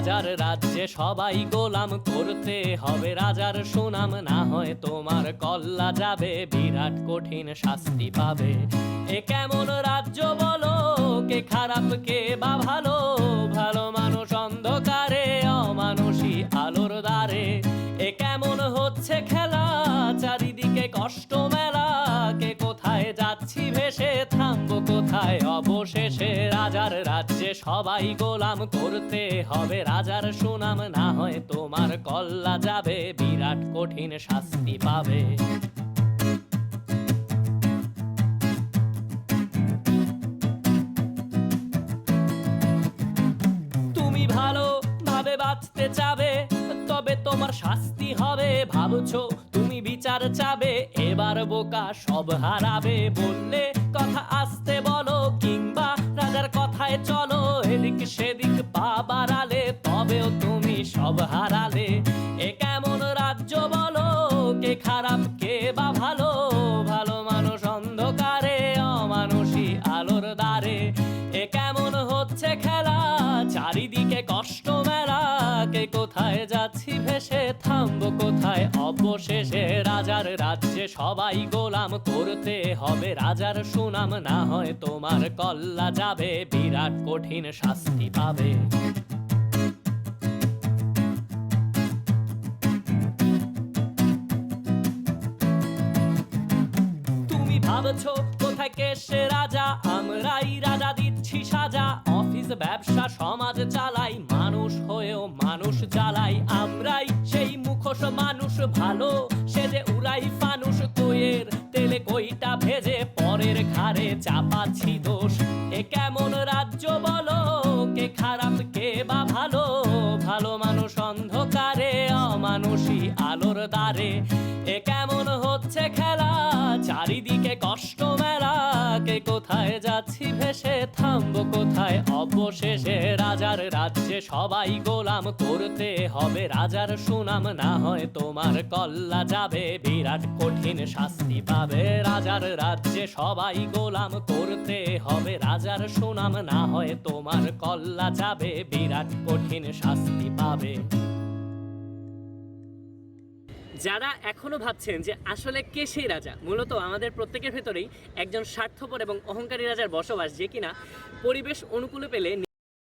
রাজার রাজ্যে সবাই গোলাম, করতে হবে রাজার সুনাম, না হয় তোমার কল্লা যাবে, বিরাট কঠিন শাস্তি পাবে। এ কেমন রাজ্য বলো, কে খারাপ কে বা ভালো, ভালো মানুষ অন্ধকারে, অমানুষী আলোর দ্বারে। এ কেমন হচ্ছে খেলা, চারিদিকে কষ্ট মেলা, কে কোথায় যাচ্ছি ভেসে, থামবো কোথায় অবশেষে। রাজার রাজ্যে সবাই গোলাম, করতে হবে রাজার সুনাম, না হয় তোমার কল্লা যাবে, বিরাট কঠিন শাস্তি পাবে। তুমি ভালো ভাবে বাঁচতে চাবে, তবে তোমার শাস্তি হবে। ভাবছো তুমি বিচার চাবে, এবার বোকা সব হারাবে। বললে কথা আস্তে বলো, কিংবা রাজার কথায় চলো, এদিক সেদিক পা বাড়ালে, তবেও তুমি সব হারালে। এ কেমন রাজ্য বলো, কে খারাপ কে বা ভালো, ভালো মানুষ অন্ধকারে, অমানুষী আলোর দ্বারে। এ কেমন হচ্ছে খেলা, চারিদিকে কষ্ট মেলা, কে কোথায় যাচ্ছি ভেসে, থামবো কোথায় অবশেষে। রাজার রাজ্যে সবাই গোলাম, করতে হবে রাজার সুনাম, না হয় তোমার কল্লা যাবে, বিরাট কঠিন শাস্তি পাবে। তুমি ভাবছো কোথায় কে সে রাজা, আমরাই রাজা দিচ্ছি সাজা। অফিস ব্যবসা সমাজ চালাই, মানুষ হয়েও মানুষ জ্বালাই। আমরাই সেই মুখোশ মানুষ ভালো, সে যে উড়াই ফানুষ, কইয়ের তেলে কইটা ভেজে, পরের ঘাড়ে চাপাচ্ছি দোষ। এ কেমন রাজ্য বলো, কে খারাপ কে বা ভালো, ভালো মানুষ অন্ধকারে, অমানুষী আলোর দ্বারে। এ কেমন হচ্ছে খেলা, চারিদিকে কষ্ট মেলা, কে কোথায় যাচ্ছি ভেসে, থামবো কোথায় অবশেষে। রাজার রাজ্যে সবাই গোলাম, করতে হবে রাজার সুনাম, না হয় তোমার কল্লা যাবে, বিরাট কঠিন শাস্তি পাবে। রাজার রাজ্যে সবাই গোলাম, করতে হবে রাজার সুনাম, না হয় তোমার কল্লা যাবে, বিরাট কঠিন শাস্তি পাবে। যারা এখনো ভাবছেন যে আসলে কে সেই রাজা, মূলত আমাদের প্রত্যেকের ভেতরেই একজন স্বার্থপর এবং অহংকারী রাজার বসবাস, যে কিনা পরিবেশ অনুকূলে পেলে